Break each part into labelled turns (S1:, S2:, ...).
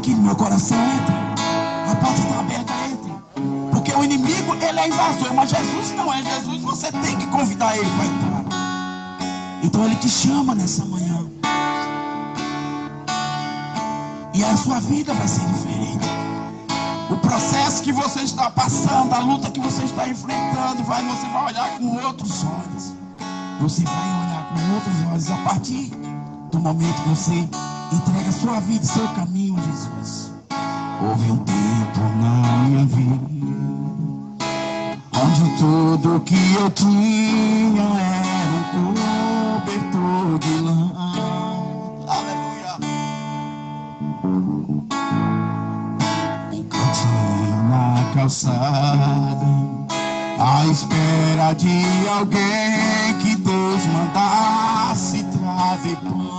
S1: aqui no meu coração, entra. A porta está aberta, entra. Porque o inimigo, ele é invasor, mas Jesus não é. Jesus, você tem que convidar ele para entrar. Então ele te chama nessa manhã. E a sua vida vai ser diferente. O processo que você está passando, a luta que você está enfrentando, você vai olhar com outros olhos. Você vai olhar com outros olhos a partir do momento que você entrega a sua vida e seu caminho a Jesus. Houve um tempo na minha vida onde tudo que eu tinha era um cobertor de lã. Aleluia. Um cantinho na calçada, à espera de alguém que Deus mandasse trazer pão.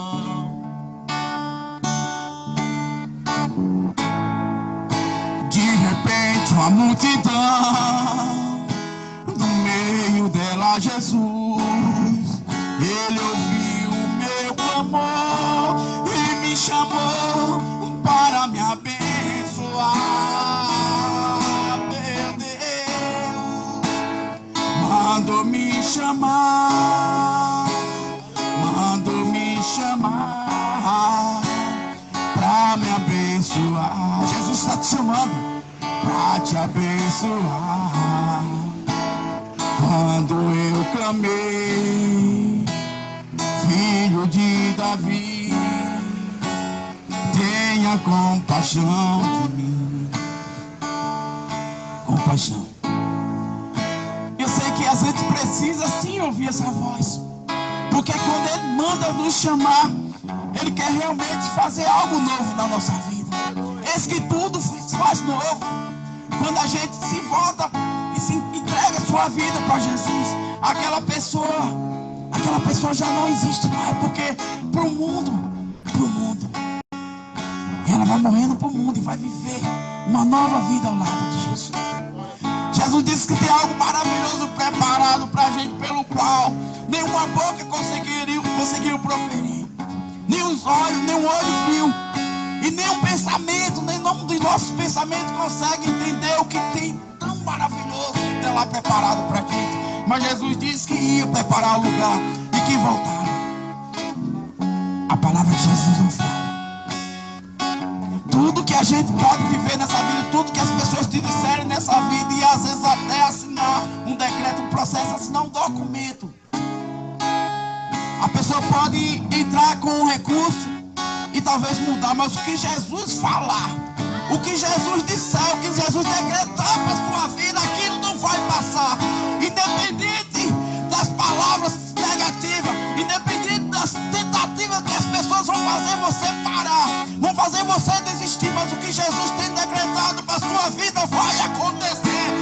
S1: De repente uma multidão, no meio dela Jesus, ele ouviu o meu clamor e me chamou para me abençoar. Meu Deus mandou me chamar para me abençoar. Jesus está te chamando para te abençoar. Quando eu clamei, filho de Davi, tenha compaixão de mim. Compaixão. Eu sei que a gente precisa sim ouvir essa voz, porque quando ele manda nos chamar, ele quer realmente fazer algo novo na nossa vida. Eis que tudo se faz novo quando a gente se volta e se entrega a sua vida para Jesus. Aquela pessoa já não existe mais, porque pro mundo, ela vai morrendo pro mundo e vai viver uma nova vida ao lado de Jesus. Jesus disse que tem algo maravilhoso preparado para a gente, pelo qual nenhuma boca conseguiu proferir, nem os olhos, nem um olho viu, e nem um pensamento, nem nenhum dos nossos pensamentos consegue entender o que tem tão maravilhoso que tem lá preparado para a gente. Mas Jesus disse que ia preparar o lugar e que voltava. A palavra de Jesus não fala. Tudo que a gente pode viver nessa vida, tudo que as pessoas te disserem nessa vida, e às vezes até assinar um decreto, um processo, assinar um documento. A pessoa pode entrar com um recurso e talvez mudar, mas o que Jesus falar, o que Jesus disser, o que Jesus decretar para a sua vida, aquilo não vai passar. Independente das palavras negativas, independente das tentativas que as pessoas vão fazer você parar, vão fazer você desistir, mas o que Jesus tem decretado para a sua vida vai acontecer,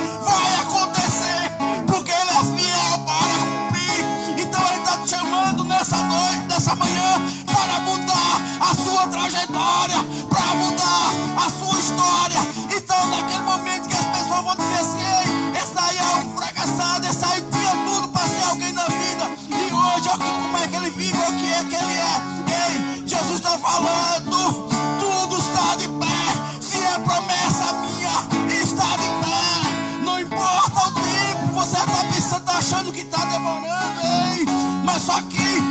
S1: porque Ele é fiel para cumprir. Então Ele está te chamando nessa noite, nessa manhã, para mudar a sua trajetória, para mudar a sua história. Então naquele momento que as pessoas vão dizer assim: ei, esse daí é um fracassado, esse aí tinha tudo para ser alguém na vida, e hoje olha como é que ele vive, o que é que ele é. Ei, Jesus está falando, tudo está de pé. Se é promessa minha, está de pé. Não importa o tempo, você está pensando, está achando que está demorando, ei, mas só que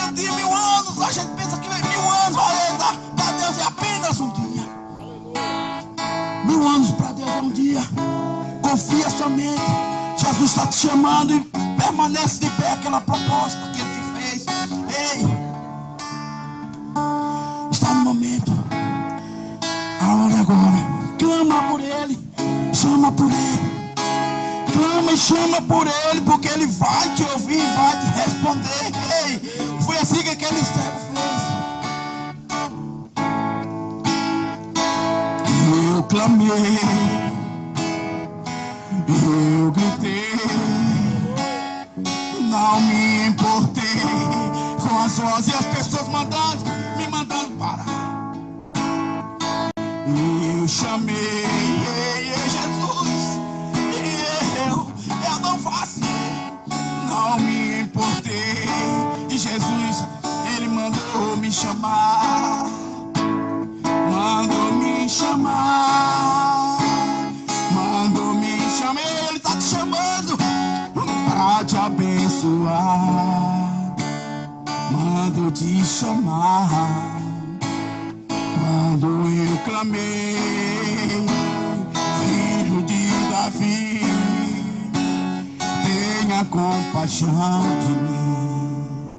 S1: 1000 anos, a gente pensa que 1000 anos, olha, para Deus é apenas um dia. 1000 anos para Deus é um dia. Confia somente. Jesus está te chamando e permanece de pé aquela proposta que Ele te fez. Ei, está no momento. A hora agora. Clama por Ele. Chama por Ele. Clama e chama por Ele, porque Ele vai te ouvir e vai te responder. Ei, foi assim que aquele servo fez. Eu clamei, eu gritei, não me importei com as vozes e as pessoas me mandando parar. Eu chamei, Jesus, eu não faço, não me importei. E Jesus, Ele mandou me chamar. chamar. Mando me chamar, ele tá te chamando pra te abençoar. Mando te chamar. Quando eu clamei, filho de Davi, tenha compaixão de mim,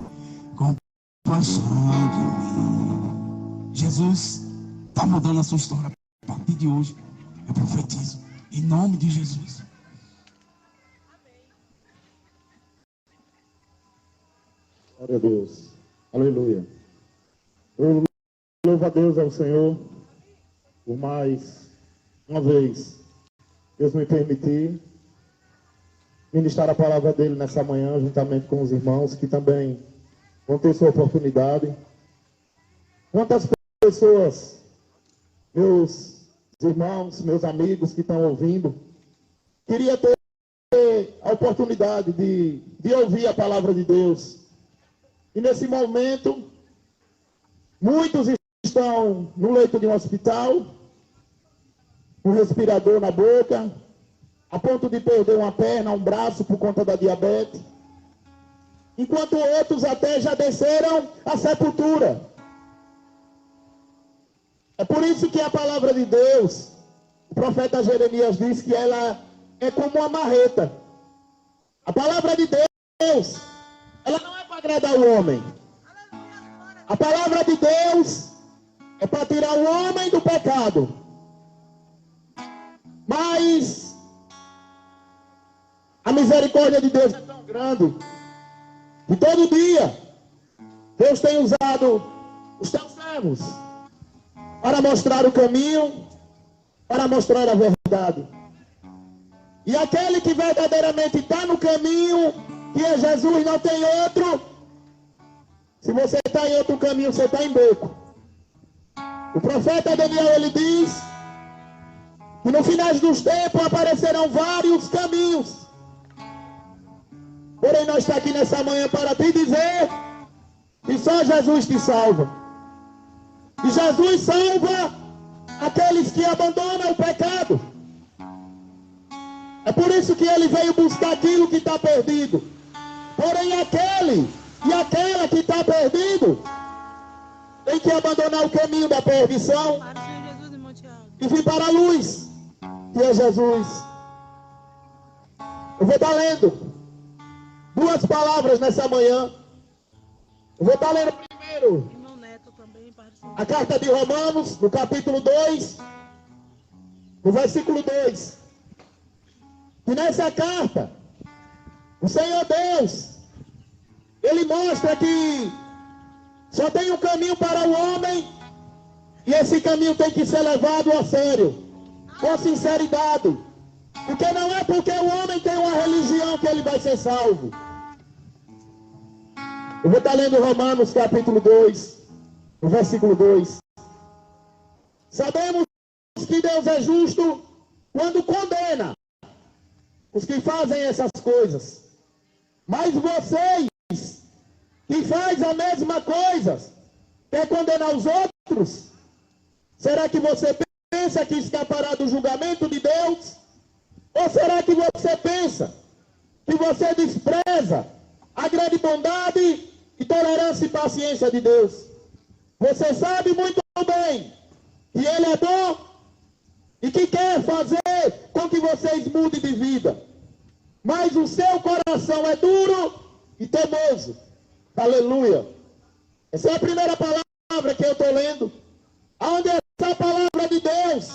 S1: compaixão de mim. Jesus está mudando a sua história. A partir de hoje, eu profetizo, em nome de Jesus.
S2: Glória a Deus. Aleluia. Eu louvo a Deus ao Senhor por mais uma vez Deus me permitir ministrar a palavra dele nessa manhã, juntamente com os irmãos que também vão ter sua oportunidade. Quantas pessoas, meus irmãos, meus amigos que estão ouvindo, queria ter a oportunidade de ouvir a palavra de Deus. E nesse momento, muitos estão no leito de um hospital, com respirador na boca, a ponto de perder uma perna, um braço por conta da diabetes. Enquanto outros até já desceram à sepultura. É por isso que a palavra de Deus, o profeta Jeremias diz que ela é como uma marreta. A palavra de Deus, ela não é para agradar o homem. A palavra de Deus é para tirar o homem do pecado. Mas a misericórdia de Deus é tão grande que todo dia Deus tem usado os teus servos para mostrar o caminho, para mostrar a verdade. E aquele que verdadeiramente está no caminho, que é Jesus, não tem outro. Se você está em outro caminho, você está em beco. O profeta Daniel, ele diz que no final dos tempos aparecerão vários caminhos. Porém, nós estamos aqui nessa manhã para te dizer que só Jesus te salva. E Jesus salva aqueles que abandonam o pecado. É por isso que ele veio buscar aquilo que está perdido. Porém, aquele e aquela que está perdido tem que abandonar o caminho da perdição e vir para a luz, que é Jesus. Eu vou estar lendo duas palavras nessa manhã. Eu vou estar lendo primeiro a carta de Romanos, no capítulo 2, no versículo 2. E nessa carta, o Senhor Deus, ele mostra que só tem um caminho para o homem, e esse caminho tem que ser levado a sério, com sinceridade. Porque não é porque o homem tem uma religião que ele vai ser salvo. Eu vou estar lendo Romanos capítulo 2, no versículo 2. Sabemos que Deus é justo quando condena os que fazem essas coisas. Mas vocês que fazem a mesma coisa, quer condenar os outros? Será que você pensa que escapará do julgamento de Deus? Ou será que você pensa que você despreza a grande bondade e tolerância e paciência de Deus? Você sabe muito bem que Ele é bom e que quer fazer com que vocês mudem de vida. Mas o seu coração é duro e teimoso. Aleluia. Essa é a primeira palavra que eu estou lendo. Onde essa palavra de Deus,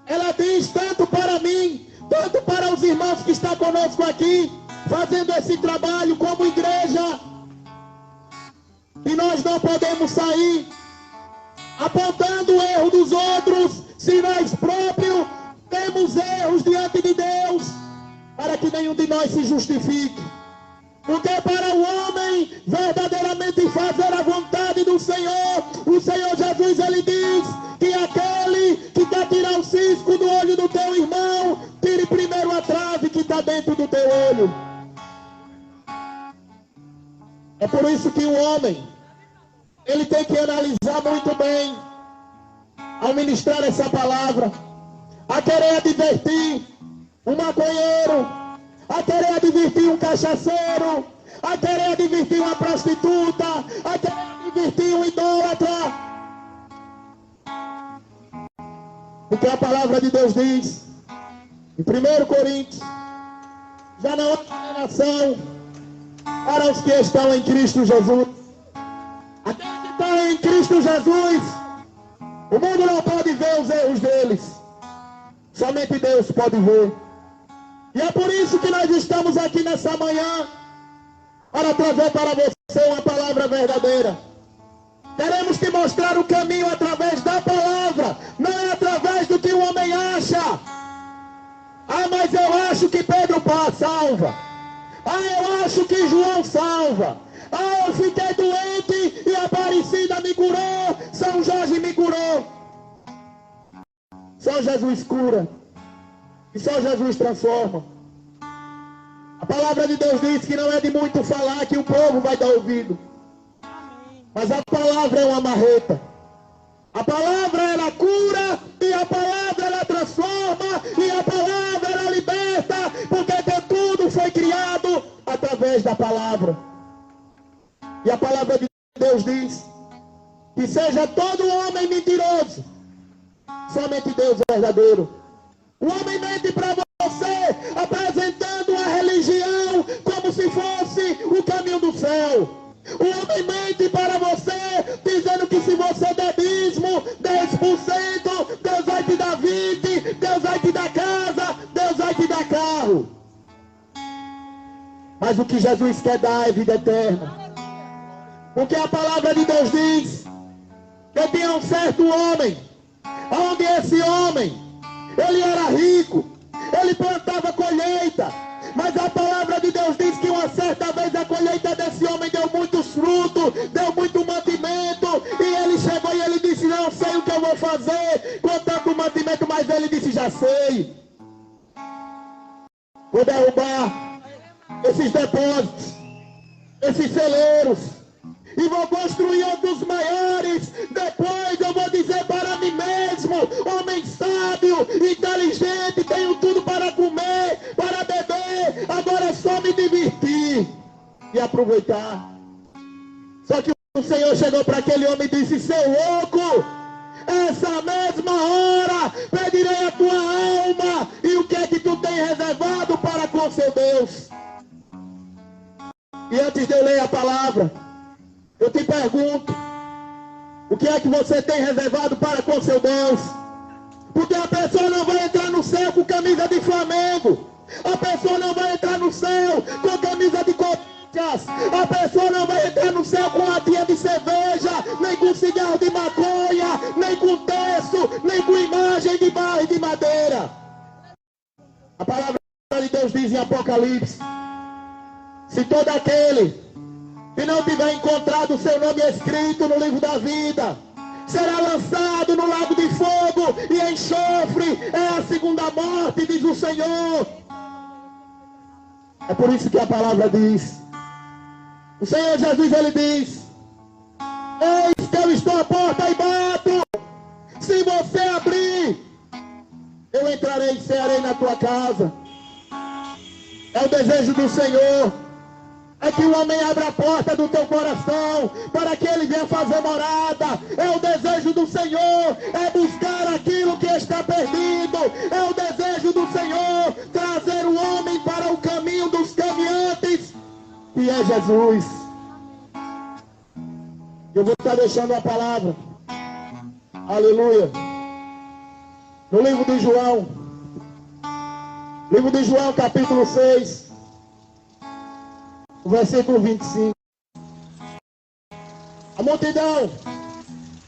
S2: ela diz tanto para mim, tanto para os irmãos que estão conosco aqui, fazendo esse trabalho como igreja. E nós não podemos sair apontando o erro dos outros, se nós próprios temos erros diante de Deus, para que nenhum de nós se justifique. Porque para o homem verdadeiramente fazer a vontade do Senhor, o Senhor Jesus, ele diz que aquele que quer tirar o cisco do olho do teu irmão, tire primeiro a trave que está dentro do teu olho. É por isso que o homem, ele tem que analisar muito bem ao ministrar essa palavra, a querer advertir um maconheiro, a querer advertir um cachaceiro, a querer advertir uma prostituta, a querer advertir um idólatra. Porque a palavra de Deus diz, em 1 Coríntios, já não há condenação para os que estão em Cristo Jesus. Aqueles que estão em Cristo Jesus, o mundo não pode ver os erros deles, somente Deus pode ver. E é por isso que nós estamos aqui nessa manhã, para trazer para você uma palavra verdadeira. Queremos te mostrar o caminho através da palavra, não é através do que o homem acha. Ah, mas eu acho que Pedro salva. Ah, eu acho que João salva. Ah, eu fiquei doente e Aparecida me curou, São Jorge me curou. Só Jesus cura. E só Jesus transforma. A palavra de Deus diz que não é de muito falar que o povo vai dar ouvido. Mas a palavra é uma marreta. A palavra ela cura, e a palavra ela transforma, e a palavra ela liberta, porque tudo foi criado através da palavra. E a palavra de Deus diz que seja todo homem mentiroso, somente Deus é verdadeiro. O homem mente para você, apresentando a religião como se fosse o caminho do céu. O homem mente para você, dizendo que se você der dízimo, 10%, Deus vai te dar 20%, Deus vai te dar casa, Deus vai te dar carro. Mas o que Jesus quer dar é vida eterna. Porque a palavra de Deus diz que tinha um certo homem, onde esse homem, ele era rico, ele plantava colheita, mas a palavra de Deus diz que uma certa vez a colheita desse homem deu muitos frutos, deu muito mantimento, e ele chegou e ele disse, não sei o que eu vou fazer com tanto mantimento, mas ele disse, já sei. Vou derrubar esses depósitos, esses celeiros, e vou construir outros maiores. Depois eu vou dizer para mim mesmo, homem sábio, inteligente, tenho tudo para comer, para beber, agora é só me divertir e aproveitar. Só que o Senhor chegou para aquele homem e disse, seu louco, essa mesma hora pedirei a tua alma, e o que é que tu tem reservado para com seu Deus? E antes de eu ler a palavra, eu te pergunto, o que é que você tem reservado para com seu Deus? Porque a pessoa não vai entrar no céu com camisa de Flamengo. A pessoa não vai entrar no céu com camisa de Corinthians. A pessoa não vai entrar no céu com latinha de cerveja, nem com cigarro de maconha, nem com terço, nem com imagem de barro e de madeira. A palavra de Deus diz em Apocalipse, se todo aquele que não tiver encontrado o seu nome escrito no livro da vida, será lançado no lago de fogo e enxofre, é a segunda morte, diz o Senhor. É por isso que a palavra diz, o Senhor Jesus, ele diz, eis que eu estou à porta e bato, se você abrir, eu entrarei e cearei na tua casa. É o desejo do Senhor, é que o homem abra a porta do teu coração, para que ele venha fazer morada. É o desejo do Senhor, é buscar aquilo que está perdido. É o desejo do Senhor, trazer o homem para o caminho dos caminhantes, que é Jesus. Eu vou estar deixando a palavra, aleluia, no livro de João, capítulo 6, o versículo 25. A multidão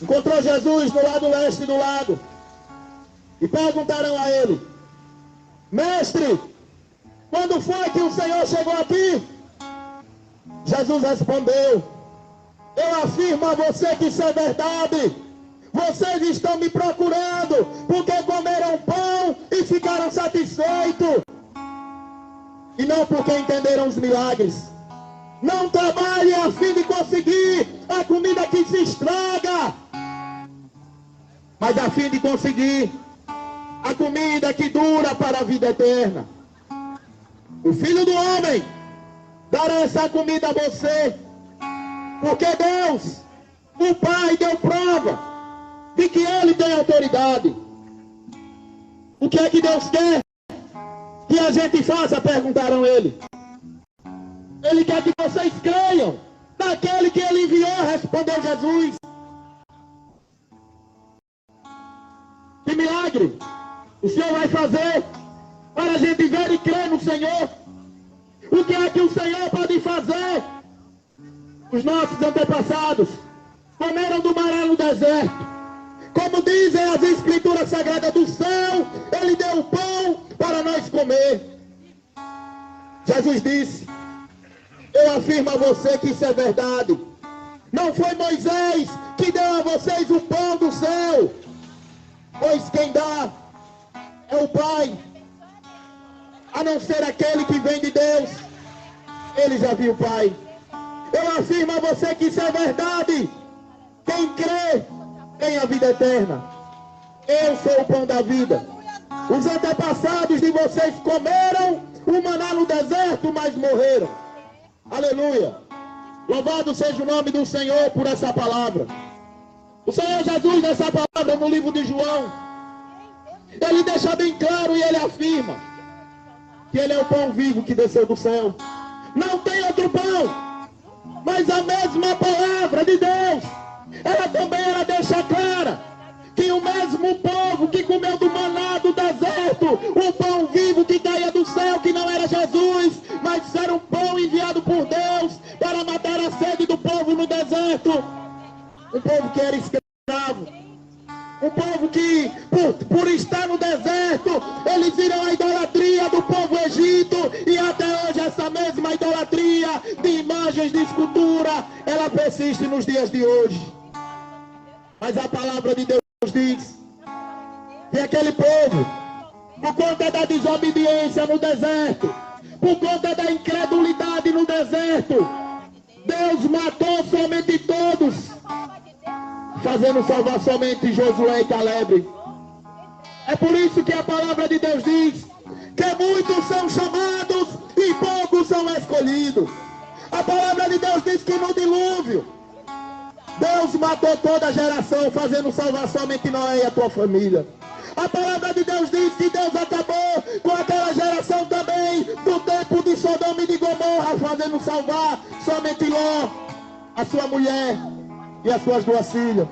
S2: encontrou Jesus no lado leste do lago e perguntaram a ele, mestre, quando foi que o Senhor chegou aqui? Jesus respondeu, eu afirmo a você que isso é verdade. Vocês estão me procurando porque comeram pão e ficaram satisfeitos, e não porque entenderam os milagres. Não trabalhem a fim de conseguir a comida que se estraga. mas a fim de conseguir a comida que dura para a vida eterna. O Filho do Homem dará essa comida a você, porque Deus, o Pai, deu prova de que Ele tem autoridade. O que é que Deus quer que a gente faça? Perguntaram Ele. Ele quer que vocês creiam naquele que Ele enviou, respondeu Jesus. Que milagre o Senhor vai fazer para a gente ver e crer no Senhor? O que é que o Senhor pode fazer? Os nossos antepassados comeram do maná no deserto. Como dizem as escrituras sagradas, do céu Ele deu o pão para nós comer. Jesus disse: eu afirmo a você que isso é verdade. Não foi Moisés que deu a vocês o pão do céu, pois quem dá é o Pai. A não ser aquele que vem de Deus, ele já viu o Pai. Eu afirmo a você que isso é verdade. Quem crê tem a vida eterna. Eu sou o pão da vida. Os antepassados de vocês comeram o maná no deserto, mas morreram. Aleluia. Louvado seja o nome do Senhor por essa palavra. O Senhor Jesus, nessa palavra no livro de João, Ele deixa bem claro e Ele afirma que Ele é o pão vivo que desceu do céu. Não tem outro pão, mas a mesma palavra de Deus, ela deixa clara que o mesmo povo que comeu do maná do deserto, o pão vivo que caía do céu, que não era Jesus, mas era um pão enviado por Deus para matar a sede do povo no deserto. Um povo que era escravo, um povo que, por estar no deserto, eles viram a idolatria do povo egito, e até hoje essa mesma idolatria de imagens de escultura, ela persiste nos dias de hoje. Mas a palavra de Deus diz que aquele povo, por conta da desobediência no deserto, por conta da incredulidade no deserto, Deus matou somente todos, fazendo salvar somente Josué e Caleb. É por isso que a palavra de Deus diz que muitos são chamados e poucos são escolhidos. A palavra de Deus diz que no dilúvio Deus matou toda a geração, fazendo salvar somente Noé e a tua família. A palavra de Deus diz que Deus acabou com aquela geração também do tempo de Sodoma e de Gomorra, fazendo salvar somente Ló, a sua mulher e as suas duas filhas.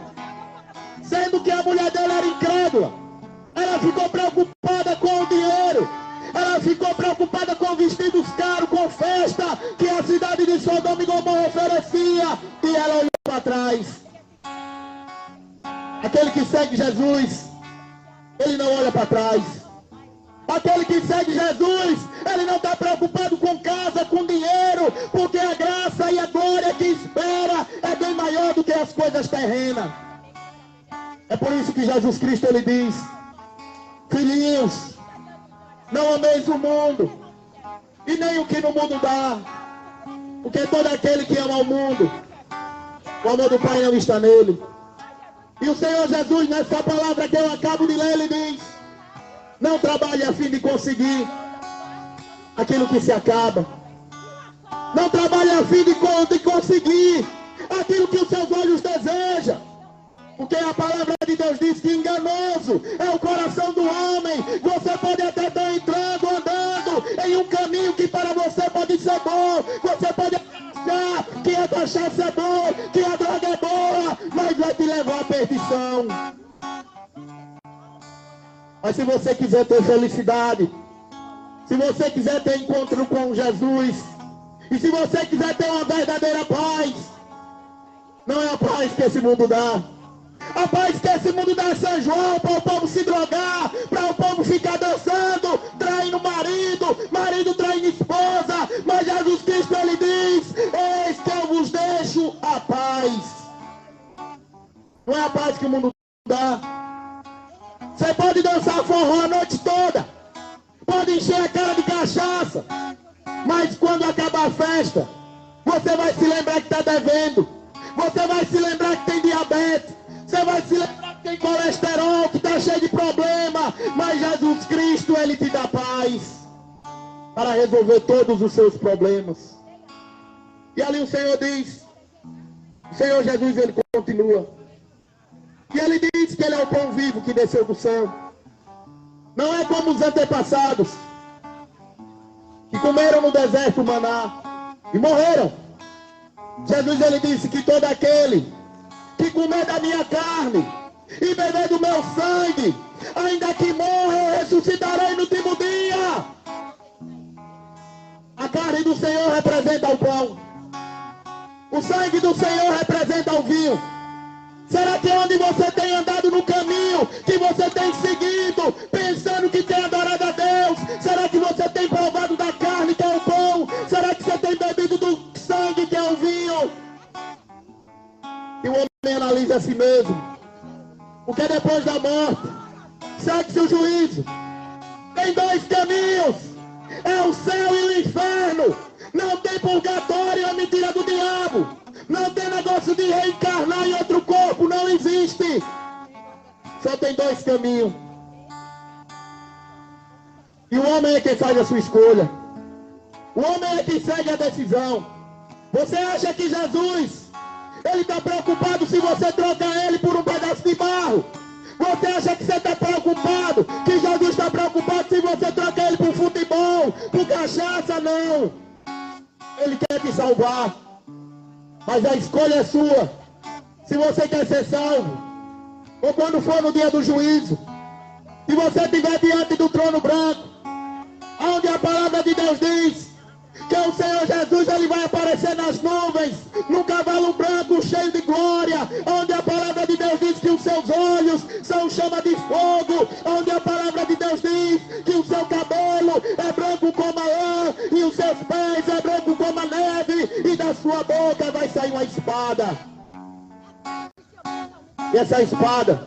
S2: Sendo que a mulher dele era incrédula, ela ficou preocupada com o dinheiro, ela ficou preocupada com vestidos caros, com festa que a cidade de Sodoma e Gomorra oferecia, e ela olhou para trás. Aquele que segue Jesus, ele não olha para trás. Aquele que segue Jesus, ele não está preocupado com casa, com dinheiro, porque a graça e a glória que espera é bem maior do que as coisas terrenas. É por isso que Jesus Cristo, ele diz: filhinhos, não ameis o mundo, e nem o que no mundo dá, porque todo aquele que ama o mundo, o amor do Pai não está nele. E o Senhor Jesus, nessa palavra que eu acabo de ler, ele diz: não trabalhe a fim de conseguir aquilo que se acaba. Não trabalhe a fim de conseguir aquilo que os seus olhos desejam. Porque a palavra de Deus diz que enganoso é o coração do homem. Você pode até estar entrando, andando em um caminho que para você pode ser bom. Você pode achar que a cachaça é bom, que a droga é boa, mas vai te levar à perdição. Mas se você quiser ter felicidade, se você quiser ter encontro com Jesus, e se você quiser ter uma verdadeira paz, não é a paz que esse mundo dá. A paz que esse mundo dá é São João, para o povo se drogar, para o povo ficar dançando, traindo marido traindo esposa. Mas Jesus Cristo, ele diz: eis que eu vos deixo a paz. Não é a paz que o mundo dá. Você pode dançar forró a noite toda, pode encher a cara de cachaça, mas quando acabar a festa, você vai se lembrar que está devendo, você vai se lembrar que tem diabetes, você vai se lembrar tem colesterol, que está cheio de problema, mas Jesus Cristo, Ele te dá paz para resolver todos os seus problemas. E ali o Senhor diz, o Senhor Jesus, Ele continua. E Ele diz que Ele é o pão vivo que desceu do céu. Não é como os antepassados, que comeram no deserto o maná e morreram. Jesus, Ele disse que todo aquele que comer da minha carne e beber do meu sangue, ainda que morra, eu ressuscitarei no último dia. A carne do Senhor representa o pão. O sangue do Senhor representa o vinho. Será que onde você tem andado no caminho, que você tem seguido, pensando que tem adorado a Deus, será que você tem provado da carne, que é o pão? Será que você tem bebido do sangue, que é o vinho? E o homem analisa a si mesmo. Porque depois da morte, segue-se o juízo. Tem dois caminhos. É o céu e o inferno. Não tem purgatório, é mentira do diabo. Não tem negócio de reencarnar em outro corpo, não existe. Só tem dois caminhos. E o homem é quem faz a sua escolha. O homem é quem segue a decisão. Você acha que Jesus, Ele está preocupado se você troca Ele por um pedaço de barro? Você acha que você está preocupado, que Jesus está preocupado se você troca Ele por futebol, por cachaça? Não. Ele quer te salvar. Mas a escolha é sua. Se você quer ser salvo, ou quando for no dia do juízo, e você estiver diante do trono branco, onde a palavra de Deus diz que o Senhor Jesus, Ele vai aparecer nas nuvens, num cavalo branco cheio de glória, onde a palavra de Deus diz que os seus olhos são chama de fogo, onde a palavra de Deus diz que o seu cabelo é branco como a lã, e os seus pés é branco como a neve, e da sua boca vai sair uma espada. E essa espada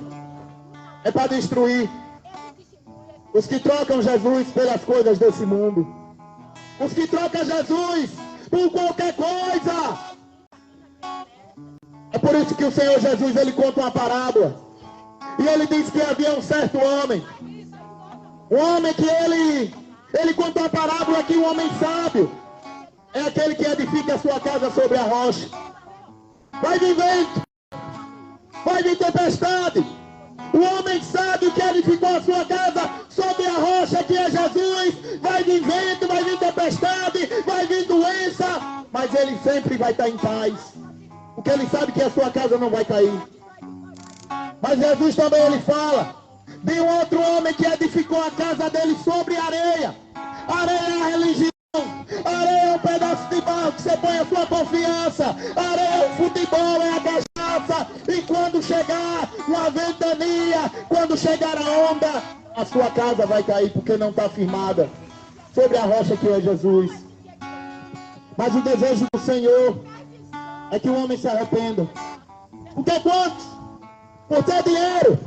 S2: é para destruir os que trocam Jesus pelas coisas desse mundo. Os que trocam Jesus por qualquer coisa. É por isso que o Senhor Jesus, Ele conta uma parábola. E Ele diz que havia um certo homem. Um homem que ele conta uma parábola que um homem sábio é aquele que edifica a sua casa sobre a rocha. Vai vir vento, vai vir tempestade. O homem sábio que edificou a sua casa sobre a rocha, que é Jesus, vai vir vento, vai vir tempestade, vai vir doença, mas ele sempre vai estar em paz, porque ele sabe que a sua casa não vai cair. Mas Jesus também, ele fala de um outro homem que edificou a casa dele sobre areia. Areia é a religião, areia é um pedaço de barro que você põe a sua confiança, areia é o futebol, é a cachaça, e quando chegar uma ventania, quando chegar a onda, a sua casa vai cair, porque não está firmada sobre a rocha que é Jesus. Mas o desejo do Senhor é que o homem se arrependa. Porque quantos, por ter dinheiro,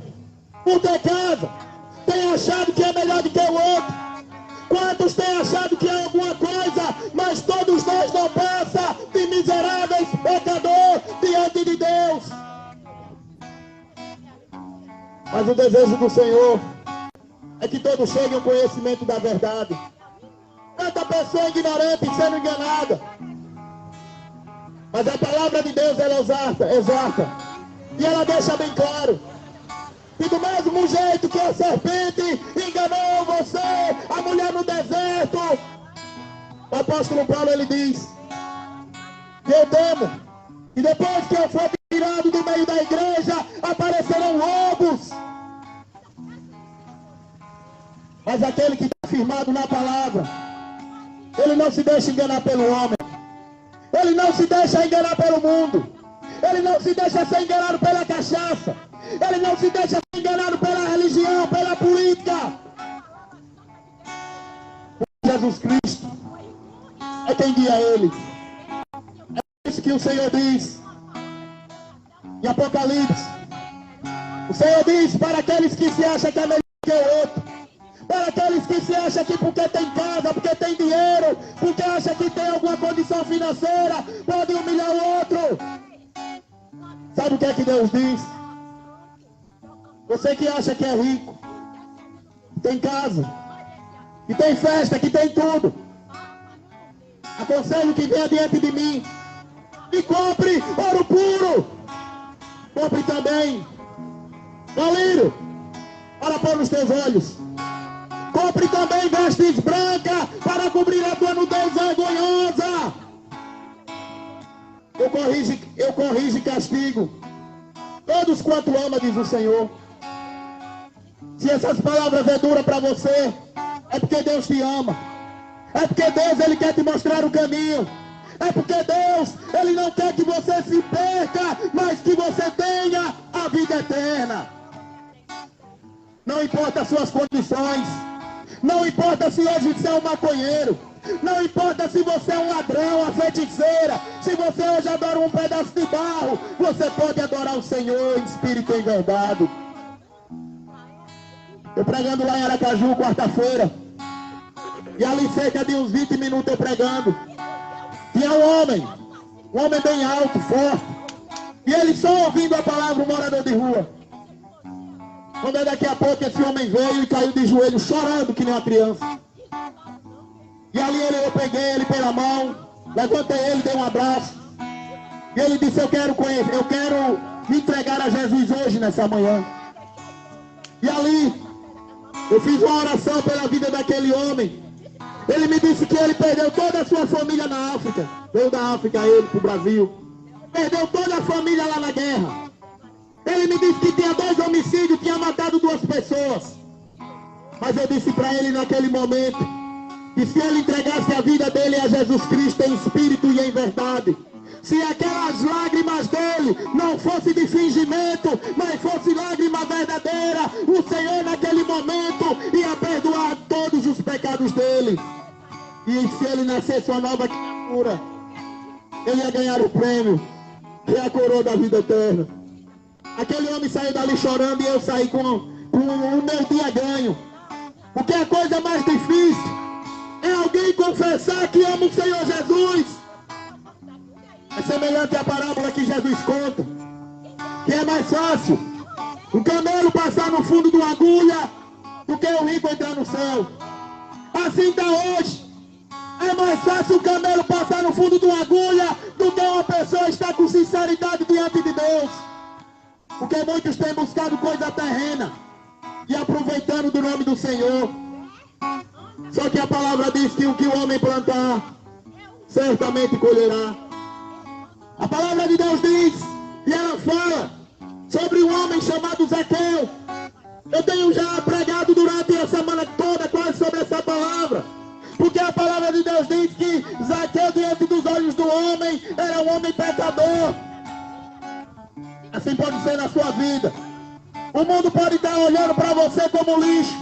S2: por ter casa, tem achado que é melhor do que o outro? Quantos têm achado que é alguma coisa, mas todos nós não passa de miseráveis pecadores diante de Deus. Mas o desejo do Senhor é que todos cheguem ao conhecimento da verdade. Tanta pessoa ignorante sendo enganada. Mas a palavra de Deus, ela exorta. E ela deixa bem claro. E do mesmo jeito que a serpente enganou você, a mulher no deserto, o apóstolo Paulo, ele diz que eu temo, e depois que eu for tirado do meio da igreja, aparecerão lobos. Mas aquele que está firmado na palavra, ele não se deixa enganar pelo homem, ele não se deixa enganar pelo mundo, ele não se deixa ser enganado pela cachaça, ele não se deixa ser enganado pela religião, pela política. Jesus Cristo é quem guia ele. É isso que o Senhor diz em Apocalipse. O Senhor diz para aqueles que se acham que é melhor que o outro, para aqueles que se acham que porque tem casa, porque tem dinheiro, porque acha que tem alguma condição financeira, pode humilhar o outro. Sabe o que é que Deus diz? Você que acha que é rico, que tem casa, que tem festa, que tem tudo, aconselho que venha diante de mim e compre ouro puro. Compre também colírio para pôr nos teus olhos. Compre também vestes brancas para cobrir a tua nudez vergonhosa. Eu corrijo e castigo todos quanto ama, diz o Senhor. Se essas palavras é dura para você, é porque Deus te ama. É porque Deus, Ele quer te mostrar o caminho. É porque Deus, Ele não quer que você se perca, mas que você tenha a vida eterna. Não importa as suas condições. Não importa se hoje você é um maconheiro. Não importa se você é um ladrão, uma feiticeira. Se você hoje adora um pedaço de barro, você pode adorar o Senhor em espírito e em verdade. Eu pregando lá em Aracaju, quarta-feira. E ali cerca de uns 20 minutos eu pregando. Tinha um homem bem alto, forte. E ele só ouvindo a palavra, um morador de rua. Quando daqui a pouco esse homem veio e caiu de joelho, chorando que nem uma criança. E ali eu peguei ele pela mão, levantei ele, dei um abraço. E ele disse, eu quero me entregar a Jesus hoje, nessa manhã. E ali, eu fiz uma oração pela vida daquele homem. Ele me disse que ele perdeu toda a sua família na África. Veio da África ele para o Brasil. Perdeu toda a família lá na guerra. Ele me disse que tinha 2 homicídios, tinha matado 2 pessoas. Mas eu disse para ele naquele momento, que se ele entregasse a vida dele a Jesus Cristo em espírito e em verdade, se aquelas lágrimas dele não fosse de fingimento, mas fosse lágrima verdadeira, o Senhor naquele momento ia perdoar todos os pecados dele. E se ele nascesse uma nova criatura, ele ia ganhar o prêmio, que é a coroa da vida eterna. Aquele homem saiu dali chorando e eu saí com o meu dia ganho. Porque a coisa mais difícil é alguém confessar que ama o Senhor Jesus. É semelhante à parábola que Jesus conta, que é mais fácil o camelo passar no fundo de uma agulha do que o rico entrar no céu. Assim está hoje. É mais fácil o camelo passar no fundo de uma agulha do que uma pessoa estar com sinceridade diante de Deus. Porque muitos têm buscado coisa terrena e aproveitando do nome do Senhor. Só que a palavra diz que o que o homem plantar, certamente colherá. A palavra de Deus diz, e ela fala sobre um homem chamado Zaqueu. Eu tenho já pregado durante a semana toda quase sobre essa palavra. Porque a palavra de Deus diz que Zaqueu, diante dos olhos do homem, era um homem pecador. Assim pode ser na sua vida. O mundo pode estar olhando para você como lixo.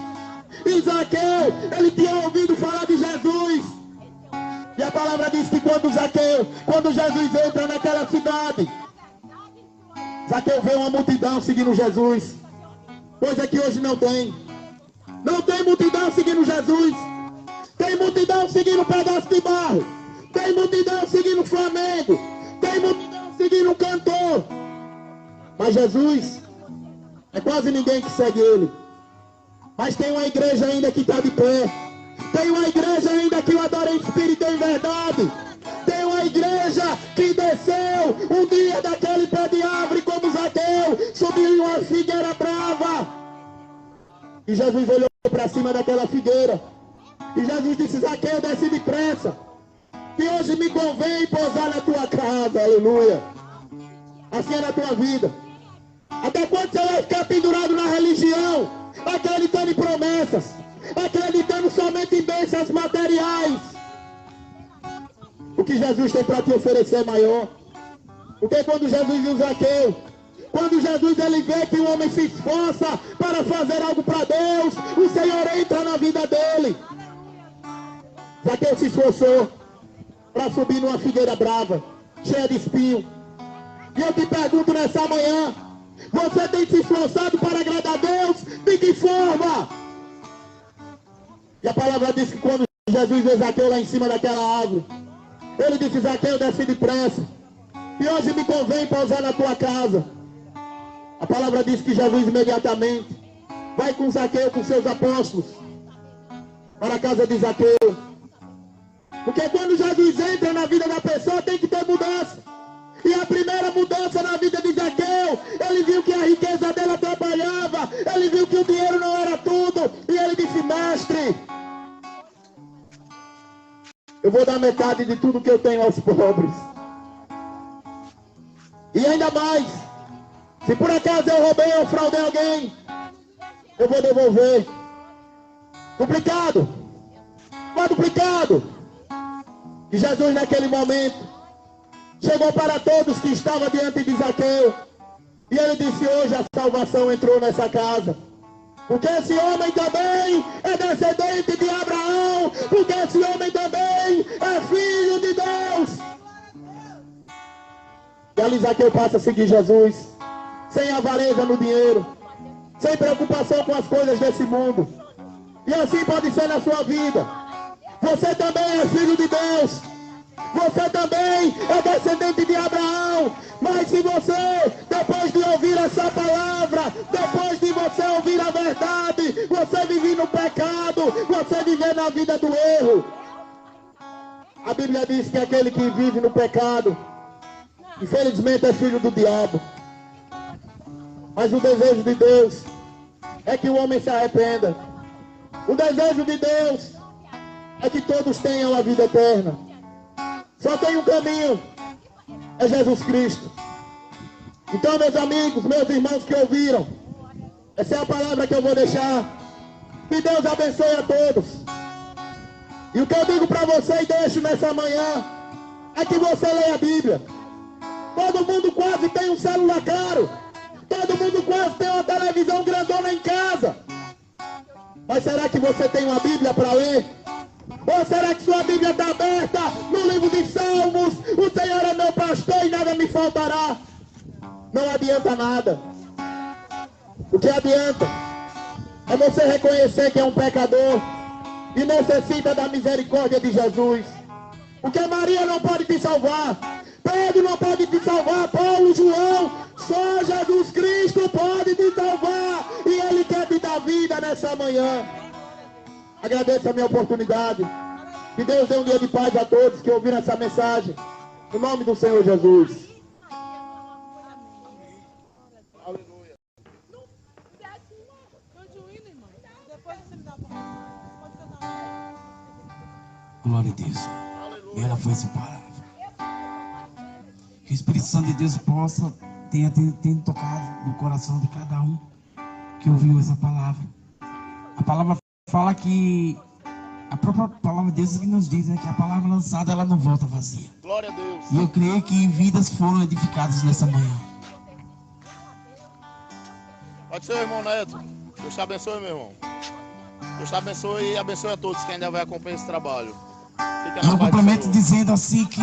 S2: E Zaqueu, ele tinha ouvido falar de Jesus. E a palavra diz que quando Jesus entra naquela cidade, Zaqueu vê uma multidão seguindo Jesus. Coisa que hoje não tem. Não tem multidão seguindo Jesus. Tem multidão seguindo um pedaço de barro. Tem multidão seguindo o Flamengo. Tem multidão seguindo um cantor. Mas Jesus, é quase ninguém que segue ele. Mas tem uma igreja ainda que está de pé. Tem uma igreja ainda que o adora em espírito e em verdade. Tem uma igreja que desceu um dia daquele pé de árvore como Zaqueu, subiu em uma figueira brava. E Jesus olhou para cima daquela figueira. E Jesus disse, Zaqueu, desce depressa, que hoje me convém pousar na tua casa, aleluia. Assim é na tua vida. Até quando você vai ficar pendurado na religião, acreditando em promessas, acreditando somente em bênçãos materiais? O que Jesus tem para te oferecer é maior. Porque quando Jesus viu Zaqueu, quando Jesus ele vê que o homem se esforça para fazer algo para Deus, o Senhor entra na vida dele. Zaqueu se esforçou para subir numa figueira brava, cheia de espinho. E eu te pergunto nessa manhã, você tem se esforçado para agradar a Deus? De que forma? E a palavra diz que quando Jesus vê Zaqueu lá em cima daquela árvore, ele disse, Zaqueu, desce depressa, e hoje me convém pousar na tua casa. A palavra diz que Jesus imediatamente vai com Zaqueu, com seus apóstolos, para a casa de Zaqueu. Porque quando Jesus entra na vida da pessoa, tem que ter mudança. E a primeira mudança na vida de Zaqueu, ele viu que a riqueza dele atrapalhava, ele viu que o dinheiro não era tudo, e ele disse: mestre, eu vou dar metade de tudo que eu tenho aos pobres. E ainda mais, se por acaso eu roubei ou fraudei alguém, eu vou devolver. Duplicado, quadruplicado. E Jesus naquele momento chegou para todos que estavam diante de Zaqueu. E ele disse: hoje a salvação entrou nessa casa. Porque esse homem também é descendente de Abraão. Porque esse homem também é filho de Deus. E ali Zaqueu passa a seguir Jesus. Sem avareza no dinheiro. Sem preocupação com as coisas desse mundo. E assim pode ser na sua vida. Você também é filho de Deus. Você também é descendente de Abraão. Mas se você, depois de ouvir essa palavra, depois de você ouvir a verdade, você vive no pecado, você vive na vida do erro. A Bíblia diz que aquele que vive no pecado, infelizmente é filho do diabo. Mas o desejo de Deus é que o homem se arrependa. O desejo de Deus é que todos tenham a vida eterna. Só tem um caminho, é Jesus Cristo. Então, meus amigos, meus irmãos que ouviram, essa é a palavra que eu vou deixar. Que Deus abençoe a todos. E o que eu digo para você e deixo nessa manhã é que você leia a Bíblia. Todo mundo quase tem um celular caro. Todo mundo quase tem uma televisão grandona em casa. Mas será que você tem uma Bíblia para ler? Ou será que sua Bíblia está aberta no livro de Salmos? O Senhor é meu pastor e nada me faltará. Não adianta nada. O que adianta é você reconhecer que é um pecador e necessita da misericórdia de Jesus. Porque Maria não pode te salvar, Pedro não pode te salvar, Paulo, João, só Jesus Cristo pode te salvar. E Ele quer te dar vida nessa manhã. Agradeço a minha oportunidade. Que Deus dê um dia de paz a todos que ouviram essa mensagem. No nome do Senhor Jesus.
S3: Aleluia.
S1: Glória a Deus. E ela foi essa palavra. Que o Espírito Santo de Deus possa tenha tocado no coração de cada um que ouviu essa palavra. A palavra fala que a própria palavra de Deus que nos diz, né, que a palavra lançada ela não volta vazia.
S3: Glória a Deus.
S1: E eu creio que vidas foram edificadas nessa manhã.
S3: Pode ser, irmão Neto. Deus te abençoe, meu irmão. Deus te abençoe e abençoe a todos que ainda vai acompanhar esse trabalho. Fica na
S1: Eu
S3: paz do
S1: complemento
S3: Senhor.
S1: dizendo assim que